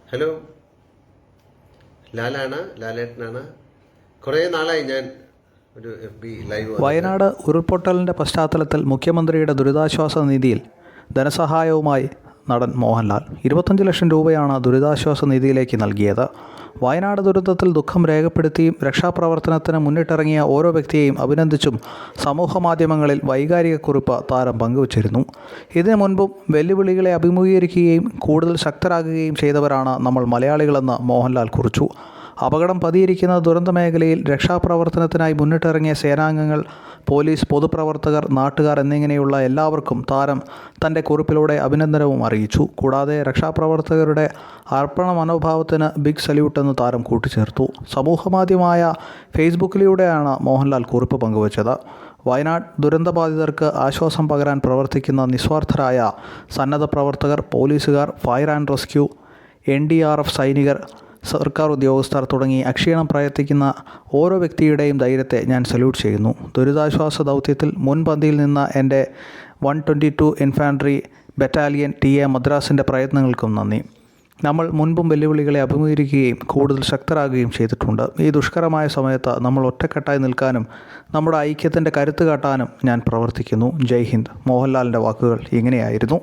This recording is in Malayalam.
ഹലോ, ലാലേട്ടനാണ്. കുറേ നാളായി ഞാൻ ഒരു FB ലൈവ്. വയനാട് ഉരുൾപൊട്ടലിൻ്റെ പശ്ചാത്തലത്തിൽ മുഖ്യമന്ത്രിയുടെ ദുരിതാശ്വാസ നിധിയിൽ ധനസഹായവുമായി നടൻ മോഹൻലാൽ 25 ലക്ഷം രൂപയാണ് ദുരിതാശ്വാസ നിധിയിലേക്ക് നൽകിയത്. വയനാട് ദുരന്തത്തിൽ ദുഃഖം രേഖപ്പെടുത്തിയും രക്ഷാപ്രവർത്തനത്തിന് മുന്നിട്ടിറങ്ങിയ ഓരോ വ്യക്തിയെയും അഭിനന്ദിച്ചും സമൂഹമാധ്യമങ്ങളിൽ വൈകാരിക കുറിപ്പ് താരം പങ്കുവച്ചിരുന്നു. ഇതിനു മുൻപും വെല്ലുവിളികളെ അഭിമുഖീകരിക്കുകയും കൂടുതൽ ശക്തരാകുകയും ചെയ്തവരാണ് നമ്മൾ മലയാളികളെന്ന് മോഹൻലാൽ കുറിച്ചു. അപകടം പതിയിരിക്കുന്ന ദുരന്ത മേഖലയിൽ രക്ഷാപ്രവർത്തനത്തിനായി മുന്നിട്ടിറങ്ങിയ സേനാംഗങ്ങൾ, പോലീസ്, പൊതുപ്രവർത്തകർ, നാട്ടുകാർ എന്നിങ്ങനെയുള്ള എല്ലാവർക്കും താരം തൻ്റെ കുറിപ്പിലൂടെ അഭിനന്ദനവും അറിയിച്ചു. കൂടാതെ രക്ഷാപ്രവർത്തകരുടെ അർപ്പണ മനോഭാവത്തിന് ബിഗ് സല്യൂട്ട് എന്ന് താരം കൂട്ടിച്ചേർത്തു. സമൂഹമാധ്യമമായ ഫേസ്ബുക്കിലൂടെയാണ് മോഹൻലാൽ കുറിപ്പ് പങ്കുവച്ചത്. വയനാട് ദുരന്തബാധിതർക്ക് ആശ്വാസം പകരാൻ പ്രവർത്തിക്കുന്ന നിസ്വാർത്ഥരായ സന്നദ്ധ പ്രവർത്തകർ, പോലീസുകാർ, ഫയർ ആൻഡ് റെസ്ക്യൂ, NDRF സൈനികർ, സർക്കാർ ഉദ്യോഗസ്ഥർ തുടങ്ങി അക്ഷീണം പ്രയത്നിക്കുന്ന ഓരോ വ്യക്തിയുടെയും ധൈര്യത്തെ ഞാൻ സല്യൂട്ട് ചെയ്യുന്നു. ദുരിതാശ്വാസ ദൗത്യത്തിൽ മുൻപന്തിയിൽ നിന്ന എൻ്റെ 122 ഇൻഫാൻട്രി ബറ്റാലിയൻ TA മദ്രാസിൻ്റെ പ്രയത്നങ്ങൾക്കും നന്ദി. നമ്മൾ മുൻപും വെല്ലുവിളികളെ അഭിമുഖീകരിക്കുകയും കൂടുതൽ ശക്തരാകുകയും ചെയ്തിട്ടുണ്ട്. ഈ ദുഷ്കരമായ സമയത്ത് നമ്മൾ ഒറ്റക്കെട്ടായി നിൽക്കാനും നമ്മുടെ ഐക്യത്തിൻ്റെ കരുത്ത് കാട്ടാനും ഞാൻ പ്രവർത്തിക്കുന്നു. ജയ് ഹിന്ദ്. മോഹൻലാലിൻ്റെ വാക്കുകൾ ഇങ്ങനെയായിരുന്നു.